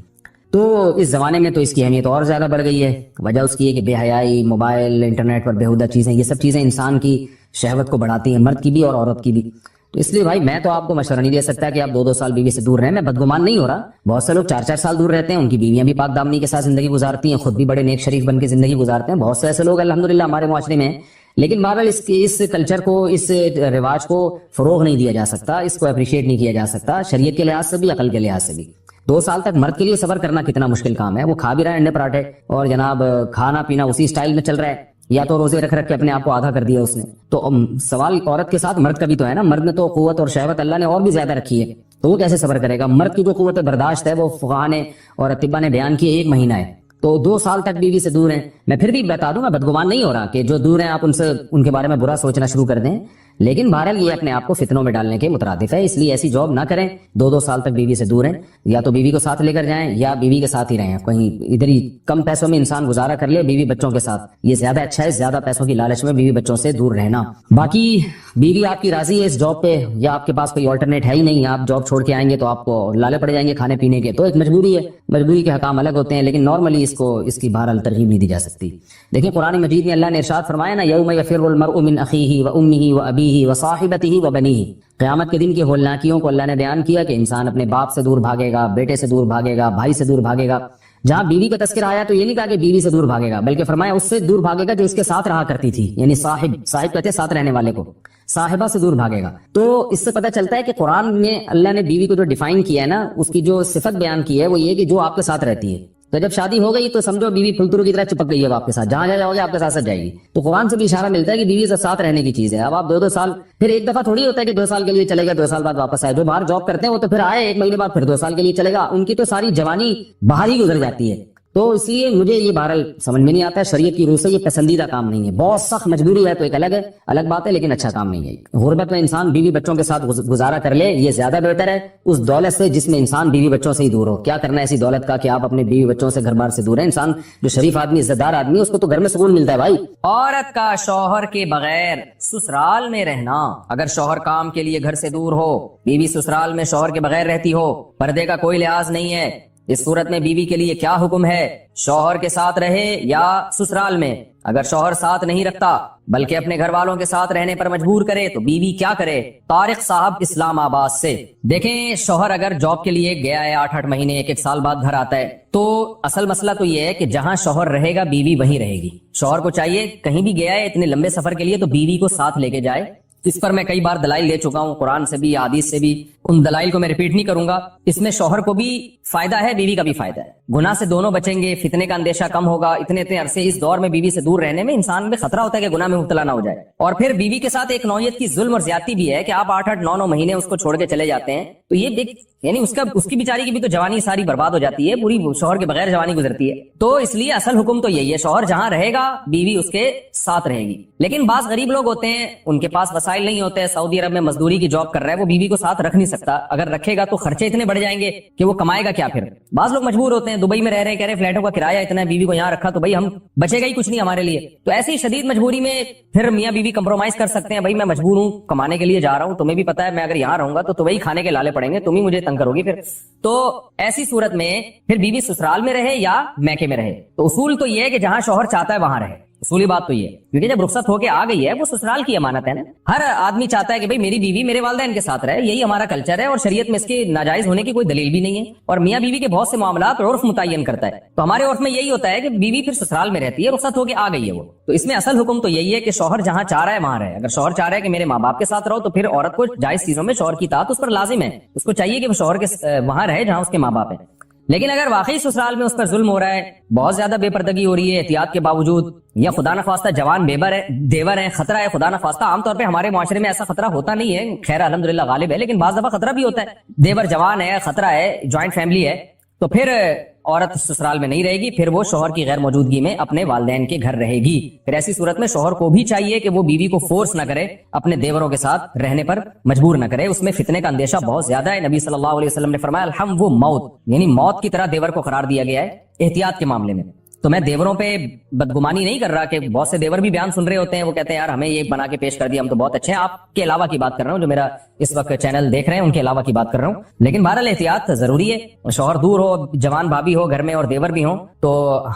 تو اس زمانے میں تو اس کی اہمیت اور زیادہ بڑھ گئی ہے. وجہ اس کی ہے کہ بے حیائی, موبائل, انٹرنیٹ پر بیہودہ چیزیں, یہ سب چیزیں انسان کی شہوت کو بڑھاتی ہیں, مرد کی بھی اور عورت کی بھی. تو اس لیے بھائی میں تو آپ کو مشورہ نہیں دے سکتا کہ آپ 2 سال بیوی سے دور رہیں. میں بدگمان نہیں ہو رہا, بہت سے لوگ 4 سال دور رہتے ہیں, ان کی بیویاں بھی پاک دامنی کے ساتھ زندگی گزارتی ہیں, خود بھی بڑے نیک شریف بن کے زندگی گزارتے ہیں. بہت سے ایسے لوگ الحمدللہ ہمارے معاشرے میں ہیں, لیکن بہرحال اس کلچر کو, اس رواج کو فروغ نہیں دیا جا سکتا, اس کو اپریشیٹ نہیں کیا جا سکتا, شریعت کے لحاظ سے بھی عقل کے لحاظ سے بھی. 2 سال تک مرد کے لیے صبر کرنا کتنا مشکل کام ہے. وہ کھا بھی رہا ہے انڈے پراٹھے اور جناب کھانا پینا اسی سٹائل میں چل رہا ہے, یا تو روزے رکھ کے اپنے آپ کو آدھا کر دیا اس نے. تو سوال عورت کے ساتھ مرد کا بھی تو ہے نا, مرد میں تو قوت اور شہوت اللہ نے اور بھی زیادہ رکھی ہے, تو وہ کیسے صبر کرے گا؟ مرد کی جو قوت برداشت ہے وہ فقہا نے اور اطباء نے بیان کی 1 مہینہ ہے, تو 2 سال تک بیوی سے دور ہیں. میں پھر بھی بتا دوں, میں بدگمان نہیں ہو رہا کہ جو دور ہیں آپ ان سے ان کے بارے میں برا سوچنا شروع کر دیں, لیکن بہرحال یہ اپنے آپ کو فتنوں میں ڈالنے کے مترادف ہے، اس لیے ایسی جاب نہ کریں، 2 سال تک بیوی سے دور ہیں، یا تو بیوی کو ساتھ لے کر جائیں یا بیوی کے ساتھ ہی رہیں، کہیں ادھر ہی کم پیسوں میں انسان گزارا کر لے بیوی بچوں کے ساتھ، یہ زیادہ اچھا ہے، زیادہ پیسوں کی لالچ میں بیوی بچوں سے دور رہنا۔ باقی بیوی آپ کی راضی ہے اس جاب پہ یا آپ کے پاس کوئی آلٹرنیٹ ہے ہی نہیں، آپ جاب چھوڑ کے آئیں گے تو آپ کو لالے پڑ جائیں گے کھانے پینے کے، تو ایک مجبوری ہے، مجبوری کے حکام الگ ہوتے ہیں، لیکن نارملی اس کی بہرحال ترغیب نہیں دی جا سکتی۔ دیکھیں قرآن مجید میں اللہ نے ارشاد فرمایا نا، یوم یفر المرء من اخیہ وامہ وابیہ وصاحبتہ وبنیہ، قیامت کے دن کی ہولناکیوں کو اللہ نے بیان کیا کہ انسان اپنے باپ سے دور بھاگے گا، بیٹے سے دور بھاگے گا، بھائی سے دور بھاگے گا۔ جہاں بیوی کا تذکرہ آیا تو یہ نہیں کہا کہ بیوی سے دور بھاگے گا، بلکہ فرمایا اس سے دور بھاگے گا جو اس کے ساتھ رہا کرتی تھی، یعنی صاحب کہتے ہیں ساتھ رہنے والے کو، صاحبہ سے دور بھاگے گا۔ تو اس سے پتہ چلتا ہے کہ قرآن میں اللہ نے بیوی کو جو ڈیفائن کیا ہے نا، اس کی جو صفت بیان کی ہے وہ یہ کہ جو آپ کے ساتھ رہتی ہے۔ تو جب شادی ہو گئی تو سمجھو بیوی پھلترو کی طرح چپک گئی ہے آپ کے ساتھ، جہاں جاؤ گے آپ کے ساتھ جائے گی۔ تو قرآن سے بھی اشارہ ملتا ہے کہ بیوی سے ساتھ رہنے کی چیز ہے۔ اب آپ 2 سال، پھر ایک دفعہ تھوڑی ہوتا ہے کہ 2 سال کے لیے چلے گا 2 سال بعد واپس آئے، جو باہر جاب کرتے ہیں وہ تو پھر آئے 1 مہینے بعد پھر 2 سال کے لیے چلے گا، ان کی تو ساری جوانی باہر ہی گزر جاتی ہے۔ تو اس لیے مجھے یہ بہرحال سمجھ میں نہیں آتا ہے، شریعت کی روح سے یہ پسندیدہ کام نہیں ہے، بہت سخت مجبوری ہے تو ایک الگ بات ہے، لیکن اچھا کام نہیں ہے۔ غربت میں انسان بیوی بچوں کے ساتھ گزارا کر لے، یہ زیادہ بہتر ہے اس دولت سے جس میں انسان بیوی بچوں سے ہی دور ہو۔ کیا کرنا ہے ایسی دولت کا کہ آپ اپنے بیوی بچوں سے گھر بار سے دور ہیں؟ انسان جو شریف آدمی عزت دار آدمی ہے اس کو تو گھر میں سکون ملتا ہے بھائی۔ عورت کا شوہر کے بغیر سسرال میں رہنا، اگر شوہر کام کے لیے گھر سے دور ہو، بیوی سسرال میں شوہر کے بغیر رہتی ہو، پردے کا کوئی لحاظ نہیں ہے، اس صورت میں بیوی کے لیے کیا حکم ہے؟ شوہر کے ساتھ رہے یا سسرال میں؟ اگر شوہر ساتھ نہیں رکھتا بلکہ اپنے گھر والوں کے ساتھ رہنے پر مجبور کرے تو بیوی کیا کرے؟ طارق صاحب اسلام آباد سے۔ دیکھیں شوہر اگر جاب کے لیے گیا ہے 8 مہینے 1 سال بعد گھر آتا ہے تو اصل مسئلہ تو یہ ہے کہ جہاں شوہر رہے گا بیوی وہیں رہے گی۔ شوہر کو چاہیے کہیں بھی گیا ہے اتنے لمبے سفر کے لیے تو بیوی کو ساتھ لے کے جائے۔ اس پر میں کئی بار دلائل دے چکا ہوں، قرآن سے بھی حدیث سے بھی، ان دلائل کو میں ریپیٹ نہیں کروں گا۔ اس میں شوہر کو بھی فائدہ ہے، بیوی کا بھی فائدہ ہے، گناہ سے دونوں بچیں گے، فتنے کا اندیشہ کم ہوگا۔ اتنے عرصے اس دور میں بیوی سے دور رہنے میں انسان میں خطرہ ہوتا ہے کہ گناہ میں مبتلا نہ ہو جائے۔ اور پھر بیوی کے ساتھ ایک نوعیت کی ظلم اور زیادتی بھی ہے کہ آپ 8 9 مہینے اس کو چھوڑ کے چلے جاتے ہیں تو یہ یعنی اس کی بیچاری کی بھی تو جوانی ساری برباد ہو جاتی ہے، پوری شوہر کے بغیر جوانی گزرتی ہے۔ تو اس لیے اصل حکم تو یہی ہے، شوہر جہاں رہے گا بیوی اس کے ساتھ رہے گی۔ لیکن بعض غریب لوگ ہوتے ہیں ان کے پاس وسائل نہیں ہوتے، سعودی عرب میں مزدوری کی جاب کر رہا ہے، وہ بیوی کو ساتھ رکھ نہیں سکتا، اگر رکھے گا تو خرچے اتنے بڑھ جائیں گے کہ وہ کمائے گا کیا؟ پھر بعض لوگ مجبور ہوتے ہیں، دبئی میں رہ رہے ہیں، کہہ رہے فلیٹوں کا کرایہ اتنا ہے، بیوی کو یہاں رکھا تو بھائی ہم بچے گا ہی کچھ نہیں ہمارے لیے۔ تو ایسی شدید مجبوری میں پھر میاں بیوی کمپرومائز کر سکتے ہیں، بھائی میں مجبور ہوں کمانے کے لیے جا رہا ہوں، تمہیں بھی پتا ہے میں اگر یہاں رہوں گا تو وہی کھانے کے لالے پڑیں گے، تم ہی مجھے تنگ کرو گی پھر۔ تو ایسی صورت میں پھر بیوی سسرال میں رہے یا میکے میں رہے، تو اصول تو یہ ہے کہ جہاں شوہر چاہتا ہے وہاں رہے، اصولی بات تو یہ ہے، کیونکہ جب رخصت ہو کے آ گئی ہے وہ سسرال کی امانت ہے نا۔ ہر آدمی چاہتا ہے کہ بھئی میری بیوی میرے والدین کے ساتھ رہے، یہی ہمارا کلچر ہے اور شریعت میں اس کے ناجائز ہونے کی کوئی دلیل بھی نہیں ہے، اور میاں بیوی کے بہت سے معاملات عرف متعین کرتا ہے۔ تو ہمارے عرف میں یہی ہوتا ہے کہ بیوی پھر سسرال میں رہتی ہے، رخصت ہو کے آ گئی ہے وہ، تو اس میں اصل حکم تو یہی ہے کہ شوہر جہاں چاہ رہا ہے وہاں رہے۔ اگر شوہر چاہ رہا ہے کہ میرے ماں باپ کے ساتھ رہو تو پھر عورت کو جائز چیزوں میں شوہر کی اطاعت اس پر لازم ہے، اس کو چاہیے کہ وہ شوہر کے وہاں رہے جہاں اس کے ماں باپ ہیں۔ لیکن اگر واقعی سسرال میں اس پر ظلم ہو رہا ہے، بہت زیادہ بے پردگی ہو رہی ہے احتیاط کے باوجود، یا خدا نخواستہ جوان دیور ہے، خطرہ ہے خدا نخواستہ، عام طور پہ ہمارے معاشرے میں ایسا خطرہ ہوتا نہیں ہے، خیر الحمدللہ غالب ہے، لیکن بعض دفعہ خطرہ بھی ہوتا ہے، دیور جوان ہے، خطرہ ہے، جوائنٹ فیملی ہے، تو پھر عورت سسرال میں نہیں رہے گی، پھر وہ شوہر کی غیر موجودگی میں اپنے والدین کے گھر رہے گی۔ پھر ایسی صورت میں شوہر کو بھی چاہیے کہ وہ بیوی کو فورس نہ کرے، اپنے دیوروں کے ساتھ رہنے پر مجبور نہ کرے، اس میں فتنے کا اندیشہ بہت زیادہ ہے۔ نبی صلی اللہ علیہ وسلم نے فرمایا الحم وہ موت، یعنی موت کی طرح دیور کو قرار دیا گیا ہے احتیاط کے معاملے میں۔ تو میں دیوروں پہ بدگمانی نہیں کر رہا کہ بہت سے دیور بھی بیان سن رہے ہوتے ہیں، وہ کہتے ہیں یار ہمیں یہ بنا کے پیش کر دیا، ہم تو بہت اچھے ہیں۔ آپ کے علاوہ کی بات کر رہا ہوں، جو میرا اس وقت چینل دیکھ رہے ہیں ان کے علاوہ کی بات کر رہا ہوں، لیکن بہرحال احتیاط ضروری ہے۔ شوہر دور ہو، جوان بھابھی ہو گھر میں اور دیور بھی ہوں تو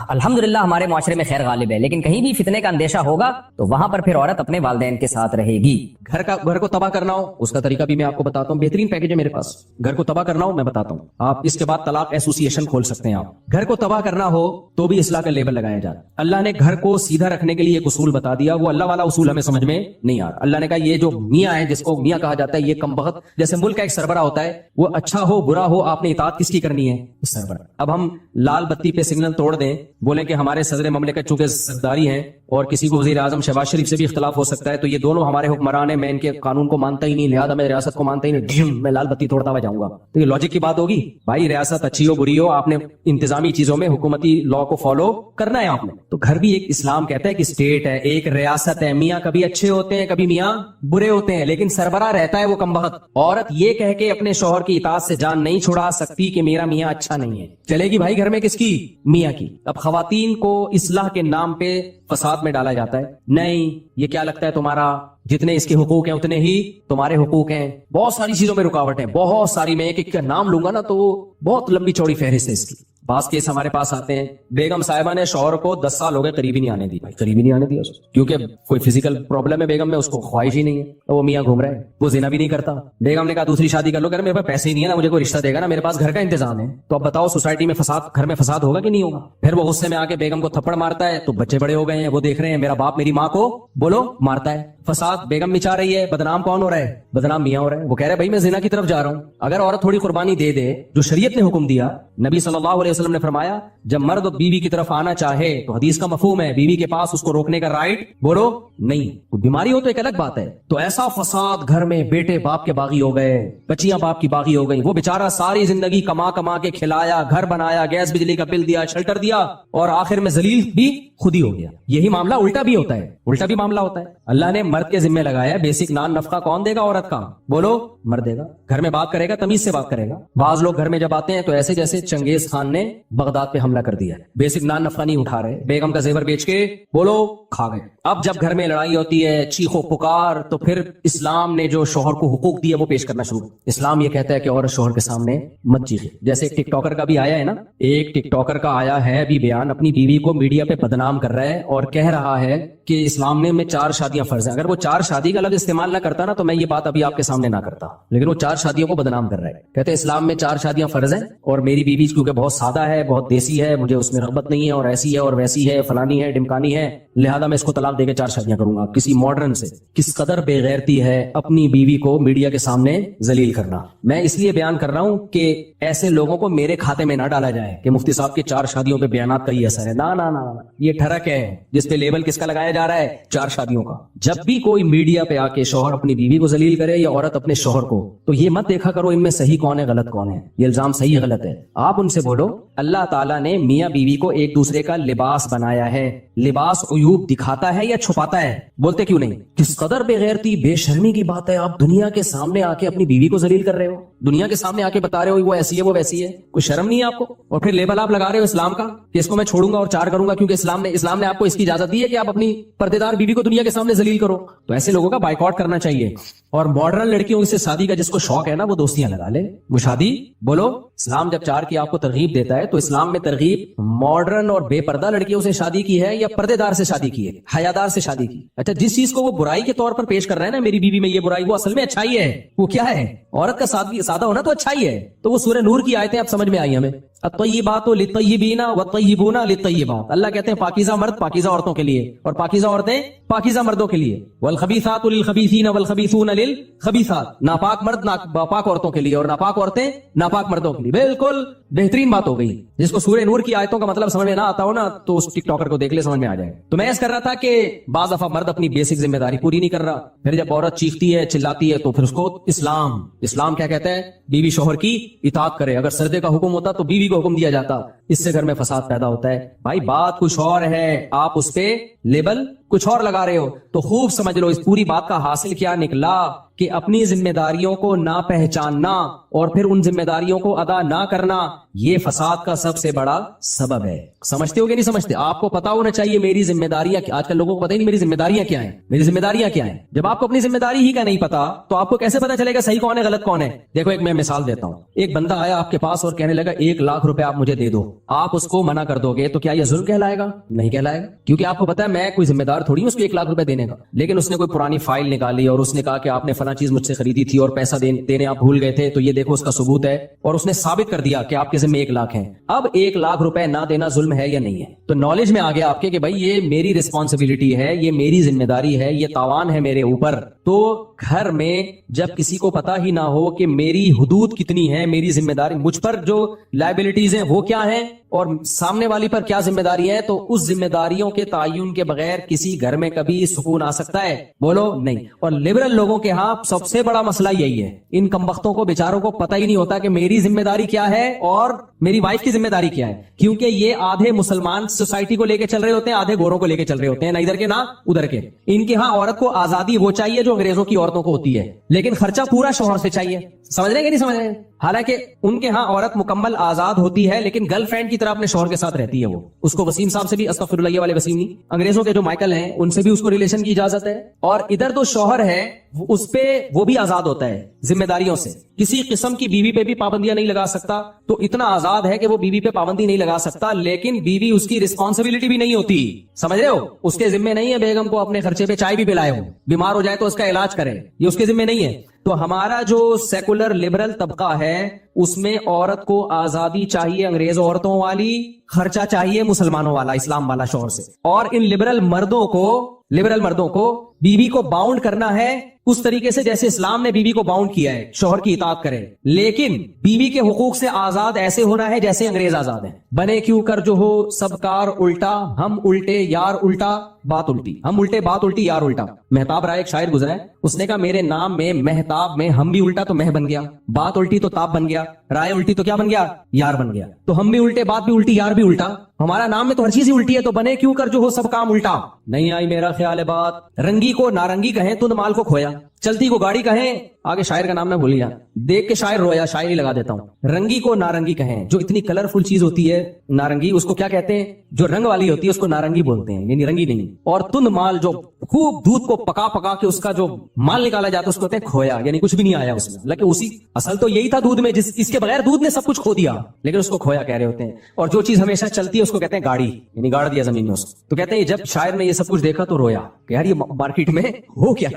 الحمدللہ ہمارے معاشرے میں خیر غالب ہے، لیکن کہیں بھی فتنے کا اندیشہ ہوگا تو وہاں پر پھر عورت اپنے والدین کے ساتھ رہے گی۔ گھر کو تباہ کرنا ہو اس کا طریقہ بھی میں آپ کو بتاتا ہوں، بہترین پیکج ہے میرے پاس۔ گھر کو تباہ کرنا ہو میں بتاتا ہوں، آپ اس کے بعد طلاق ایسوسی ایشن کھول سکتے ہیں۔ آپ گھر کو تباہ کرنا ہو تو بھی اصلاح کا لیبل لگایا جاتا ہے۔ اللہ نے گھر کو سیدھا رکھنے کے لیے ایک اصول بتا دیا، وہ اللہ والا اصول ہمیں سمجھ میں نہیں آتا۔ اللہ نے کہا یہ جو میاں ہے، جس کو میاں کہا جاتا ہے، یہ کم بخت، جیسے ملک کا ایک سربراہ ہوتا ہے، وہ اچھا ہو برا ہو آپ نے اطاعت کس کی کرنی ہے؟ سربراہ۔ اب ہم لال بتی پہ سگنل توڑ دیں، بولیں کہ ہمارے صدر مملکت چونکہ سرداری ہیں اور کسی کو وزیر اعظم شہباز شریف سے بھی اختلاف ہو سکتا ہے, تو یہ دونوں ہمارے حکمران ہیں, میں ان کے قانون کو مانتا ہی نہیں, لہٰذا میں ریاست کو مانتا ہی نہیں, میں لال بتی توڑتا ہوا جاؤں گا. تو یہ لاجک کی بات ہوگی بھائی, ریاست اچھی ہو بری ہو, آپ نے انتظامی چیزوں میں حکومتی لا کو فالو کرنا ہے آپ نے. تو گھر بھی ایک اسلام کہتا ہے کہ اسٹیٹ ہے, ایک ریاست ہے, میاں کبھی اچھے ہوتے ہیں کبھی میاں برے ہوتے ہیں, لیکن سربراہ رہتا ہے وہ کمبخت. عورت یہ کہہ کے اپنے شوہر کی اطاعت سے جان نہیں چھڑا سکتی کہ میرا میاں اچھا نہیں ہے, چلے گی بھائی گھر میں کس کی, میاں کی. اب خواتین کو اصلاح کے نام پہ فساد میں ڈالا جاتا ہے, نہیں یہ کیا لگتا ہے تمہارا, جتنے اس کے حقوق ہیں اتنے ہی تمہارے حقوق ہیں. بہت ساری چیزوں میں رکاوٹ ہیں, بہت ساری. میں ایک کا نام لوں گا نا تو بہت لمبی چوڑی فہرست ہے اس کی. بعض کیس ہمارے پاس آتے ہیں, بیگم صاحبہ نے شوہر کو 10 سال ہو گئے قریب ہی نہیں آنے دی, بھائی قریب ہی نہیں آنے دیا, کیونکہ کوئی فزیکل پرابلم ہے بیگم میں, اس کو خواہش ہی نہیں ہے, وہ میاں گھوم رہا ہے, وہ زنا بھی نہیں کرتا. بیگم نے کہا دوسری شادی کر لو, میرے پاس پیسے ہی نہیں ہے نا, مجھے کوئی رشتہ دے گا نا, میرے پاس گھر کا انتظام ہے. تو اب بتاؤ سوسائٹی میں فساد, گھر میں فساد ہوگا کہ نہیں ہوگا؟ پھر وہ غصے میں آ کے بیگم کو تھپڑ مارتا ہے, تو بچے بڑے ہو گئے ہیں, وہ دیکھ رہے ہیں میرا باپ میری ماں کو بولو مارتا ہے. فساد بیگم مچا رہی ہے, بدنام کون ہو رہا ہے, بدنام میاں ہو رہا ہے. وہ کہہ رہے بھائی میں زنا کی طرف جا رہا ہوں. اگر عورت تھوڑی قربانی دے دے جو شریعت نے حکم دیا, نبی صلی اللہ علیہ وسلم نے فرمایا جب مرد بیوی کی طرف آنا چاہے تو حدیث کا مفہوم ہے بیوی کے پاس اس کو روکنے کا رائٹ بولو نہیں. کوئی بیماری ہو تو ایک الگ بات ہے. تو ایسا فساد گھر میں, بیٹے باپ کے باغی ہو گئے, بچیاں باپ کی باغی ہو گئی. وہ بیچارہ ساری زندگی کما کما کے کھلایا, گھر بنایا, گیس بجلی کا بل دیا, شیلٹر دیا, اور آخر میں ذلیل بھی خود ہی ہو گیا. یہی معاملہ الٹا بھی ہوتا ہے, الٹا بھی معاملہ ہوتا ہے. اللہ نے مرد کے ذمہ لگایا بیسک نان نفقہ کون دے گا, عورت کا بولو مرد دے گا. گھر میں بات کرے گا, تمیز سے بات کرے گا. بعض لوگ گھر میں جب آتے ہیں تو ایسے جیسے چنگیز خان نے بغداد پہ حملہ کر دیا, بیسک نان نفقہ نہیں اٹھا رہے, بیگم کا زیور بیچ کے بولو کھا گئے. اب جب گھر میں لڑائی ہوتی ہے, چیخ و پکار, تو پھر اسلام نے جو شوہر کو حقوق دیے وہ پیش کرنا شروع. اسلام یہ کہتا ہے کہ عورت شوہر کے سامنے مت چیخے. جیسے ایک ٹک ٹاکر کا بھی آیا ہے نا, ایک ٹک ٹاکر کا آیا ہے بھی بیان, اپنی بیوی کو میڈیا پہ بدنام کر رہا ہے اور کہہ رہا ہے کہ اسلام میں 4 شادیاں فرض ہیں. اگر وہ 4 شادی کا لفظ استعمال نہ کرتا نا تو میں یہ بات ابھی آپ کے سامنے نہ کرتا, لیکن وہ 4 شادیوں کو بدنام کر رہا ہے. کہتے ہیں اسلام میں 4 شادیاں فرض ہیں اور میری بیوی کیونکہ بہت سادہ ہے, بہت دیسی ہے, مجھے اس میں رغبت نہیں ہے, اور ایسی ہے اور ویسی ہے, فلانی ہے, ڈمکانی ہے, لہذا میں اس کو طلاق دے کے 4 شادیاں کروں گا. کسی ماڈرن سے کس قدر بے غیرتی ہے اپنی بیوی کو میڈیا کے سامنے ذلیل کرنا. میں اس لیے بیان کر رہا ہوں کہ ایسے لوگوں کو میرے کھاتے میں نہ ڈالا جائے کہ مفتی صاحب کے 4 شادیوں پہ بیانات کا یہ اثر ہے. نا نا نا, یہ ٹھڑک ہے جس پہ لیبل کس کا لگایا جا رہا ہے, 4 شادیوں کا. جب بھی کوئی میڈیا پہ آ کے شوہر اپنی بیوی کو ذلیل کرے یا عورت اپنے شوہر کو, تو یہ مت دیکھا کرو ان میں صحیح کون ہے غلط کون ہے, یہ الزام صحیح ہے غلط ہے. آپ ان سے بولو اللہ تعالیٰ نے میاں بیوی کو ایک دوسرے کا لباس بنایا ہے, لباس عیوب دکھاتا ہے یا چھپاتا ہے؟ بولتے کیوں نہیں؟ کس قدر بے غیرتی بے شرمی کی بات ہے, آپ دنیا کے سامنے آ کے اپنی بیوی کو ذلیل کر رہے ہو, دنیا کے سامنے آ کے بتا رہے ہو وہ ایسی ہے وہ ویسی ہے. کوئی شرم نہیں ہے آپ کو؟ اور پھر لیبل آپ لگا رہے ہو اسلام کا کہ اس کو میں چھوڑوں گا اور 4 کروں گا کیونکہ اسلام نے آپ کو اس کی اجازت دی ہے کہ آپ اپنی پردے دار بیوی کو دنیا کے سامنے ذلیل کرو. تو ایسے لوگوں کا بائیکاٹ کرنا چاہیے. اور ماڈرن لڑکیوں سے شادی کا جس کو شوق ہے نا وہ دوستیاں لگا لے, وہ شادی بولو. اسلام جب 4 کی آپ کو ترغیب دیتا ہے تو اسلام میں ترغیب ماڈرن اور بے پردہ لڑکیوں سے شادی کی ہے یا پردے دار سے شادی کی ہے, حیادار سے شادی کی. اچھا جس چیز کو وہ برائی کے طور پر پیش کر رہے ہیں نا, میری بیوی میں یہ برائی, وہ اصل میں اچھائی ہے. وہ کیا ہے؟ عورت کا سادہ ہونا تو اچھائی ہے. تو وہ سورہ نور کی آیتیں اب سمجھ میں آئی ہمیں. الطیبات للطیبین والطیبون للطیبات. اللہ کہتے ہیں پاکیزہ مرد پاکیزہ عورتوں کے لیے اور پاکیزہ عورتیں پاکیزہ مردوں کے لیے. والخبیثات للخبیثین والخبیثون للخبیثات. ناپاک مرد ناپاک عورتوں کے لیے اور ناپاک عورتیں ناپاک مردوں کے لیے. بالکل بہترین بات ہو گئی. جس کو سورہ نور کی آیتوں کا مطلب سمجھ میں نہ آتا ہو نا تو اس ٹک ٹاکر کو دیکھ لے, سمجھ میں آ جائے. تو میں اس کر رہا تھا کہ بعض دفعہ مرد اپنی بیسک ذمہ داری پوری نہیں کر رہا, پھر جب عورت چیختی ہے چلاتی ہے تو پھر اس کو اسلام کیا کہتا ہے, بیوی شوہر کی اطاعت کرے. اگر سردے کا حکم ہوتا تو بیوی کو حکم دیا جاتا, اس سے گھر میں فساد پیدا ہوتا ہے. بھائی بات کچھ اور ہے, آپ اس پہ لیبل کچھ اور لگا رہے ہو. تو خوب سمجھ لو اس پوری بات کا حاصل کیا نکلا کہ اپنی ذمہ داریوں کو نہ پہچاننا اور پھر ان ذمہ داریوں کو ادا نہ کرنا یہ فساد کا سب سے بڑا سبب ہے. سمجھتے ہو کہ نہیں سمجھتے؟ آپ کو پتا ہونا چاہیے میری ذمہ داریاں. آج کل لوگوں کو پتہ ہی نہیں میری ذمہ داریاں کیا ہیں, میری ذمہ داریاں کیا ہیں. جب آپ کو اپنی ذمہ داری ہی کا نہیں پتا تو آپ کو کیسے پتا چلے گا صحیح کون ہے غلط کون ہے؟ دیکھو ایک میں مثال دیتا ہوں. ایک بندہ آیا آپ کے پاس اور کہنے لگا 1 لاکھ روپے آپ مجھے دے دو. آپ اس کو منع کر دو گے تو کیا یہ ظلم کہلائے گا؟ نہیں کہلائے گا, کیونکہ آپ کو پتا ہے میں کوئی ذمہ دار تھوڑی ہوں اس کو 1 لاکھ روپے دینے کا. لیکن اس نے کوئی پرانی فائل نکالی اور اس نے کہا کہ آپ نے فلاں چیز مجھ سے خریدی تھی اور پیسہ دینے آپ بھول گئے تھے, تو یہ دیکھو اس کا ثبوت ہے, اور اس نے ثابت کر دیا کہ آپ کے ذمہ 1 لاکھ ہیں. اب 1 لاکھ روپے نہ دینا ظلم ہے یا نہیں ہے؟ تو نالج میں آ گیا آپ کے کہ بھائی یہ میری رسپانسبلٹی ہے, یہ میری ذمہ داری ہے, یہ تاوان ہے میرے اوپر. تو گھر میں جب کسی کو پتا ہی نہ ہو کہ میری حدود کتنی ہے, میری ذمہ داری, مجھ پر جو لائبلٹیز ہیں وہ کیا ہیں, اور سامنے والی پر کیا ذمہ داری ہے, تو اس ذمہ داریوں کے تعین کے بغیر کسی گھر میں کبھی سکون آ سکتا ہے؟ بولو نہیں. اور لبرل لوگوں کے ہاں سب سے بڑا مسئلہ یہی ہے, ان کمبختوں کو بیچاروں کو پتہ ہی نہیں ہوتا کہ میری ذمہ داری کیا ہے اور میری وائف کی ذمہ داری کیا ہے, کیونکہ یہ آدھے مسلمان سوسائٹی کو لے کے چل رہے ہوتے ہیں, آدھے گوروں کو لے کے چل رہے ہوتے ہیں, نہ ادھر کے نہ ادھر کے. ان کے ہاں عورت کو آزادی وہ چاہیے جو انگریزوں کی عورتوں کو ہوتی ہے, لیکن خرچہ پورا شوہر سے چاہیے. سمجھ رہے ہیں کہ نہیں سمجھ رہے ہیں؟ حالانکہ ان کے ہاں عورت مکمل آزاد ہوتی ہے, لیکن گرل فرینڈ کی طرح اپنے شوہر کے ساتھ رہتی ہے. وہ اس کو وسیم صاحب سے بھی, استغفر اللہ, یہ والے وسیم نہیں, انگریزوں کے جو مائیکل ہیں ان سے بھی اس کو ریلیشن کی اجازت ہے. اور ادھر تو شوہر ہے اس پہ وہ بھی آزاد ہوتا ہے ذمہ داریوں سے, کسی قسم کی بیوی پہ بھی پابندیاں نہیں لگا سکتا. تو اتنا آزاد ہے کہ وہ بیوی پہ پابندی نہیں لگا سکتا, لیکن بیوی اس کی رسپانسبلٹی بھی نہیں ہوتی. سمجھ رہے ہو؟ اس کے ذمہ نہیں ہے بیگم کو اپنے خرچے پہ چائے بھی پلائے ہو, بیمار ہو جائے تو اس کا علاج کرے, یہ اس کے ذمہ نہیں ہے. تو ہمارا جو سیکولر لبرل طبقہ ہے اس میں عورت کو آزادی چاہیے انگریز عورتوں والی, خرچہ چاہیے مسلمانوں والا, اسلام والا شوہر سے. اور ان لبرل مردوں کو بیوی کو باؤنڈ کرنا ہے اس طریقے سے جیسے اسلام نے بیوی کو باؤنڈ کیا ہے, شوہر کی اطاعت کرے, لیکن بیوی کے حقوق سے آزاد ایسے ہونا ہے جیسے انگریز آزاد ہیں. بنے کیوں کر جو ہو سب کار الٹا, ہم الٹے یار الٹا بات الٹی, ہم الٹے بات الٹی یار الٹا. مہتاب رائے ایک شاعر گزرا ہے, اس نے کہا میرے نام میں مہتاب میں ہم بھی الٹا تو مہ بن گیا, بات الٹی تو تاب بن گیا, رائے الٹی تو کیا بن گیا, یار بن گیا. تو ہم بھی الٹے, بات بھی الٹی, یار بھی الٹا, ہمارا نام میں تو ہر چیز ہی الٹی ہے. تو بنے کیوں کر جو ہو سب کام الٹا. نہیں آئی میرا خیال ہے بات. رنگی کو نارنگی کہیں تو مال کو کھویا, چلتی کو گاڑی کہیں, آگے شاعر کا نام میں بھول گیا, دیکھ کے شاعر رویا, شاعری لگا دیتا ہوں. رنگی کو نارنگی کہیں, جو اتنی کلرفل چیز ہوتی ہے نارنگی, اس کو کیا کہتے ہیں, جو رنگ والی ہوتی ہے اس کو نارنگی بولتے ہیں, یعنی رنگی نہیں. اور تند مال جو خوب دودھ کو پکا کے اس کا جو مال نکالا جاتا ہے اس کو کہتے ہیں کھویا, یعنی کچھ بھی نہیں آیا اس میں, لیکن اسی اصل تو یہی تھا دودھ میں, اس کے بغیر دودھ نے سب کچھ کھو دیا, لیکن اس کو کھویا کہہ رہے ہوتے ہیں. اور جو چیز ہمیشہ چلتی ہے اس کو کہتے ہیں گاڑی, یعنی گاڑ دیا زمین میں اس کو. تو کہتے ہیں جب شاعر نے یہ سب کچھ دیکھا تو رویا کہ یار یہ مارکیٹ میں ہو کیا.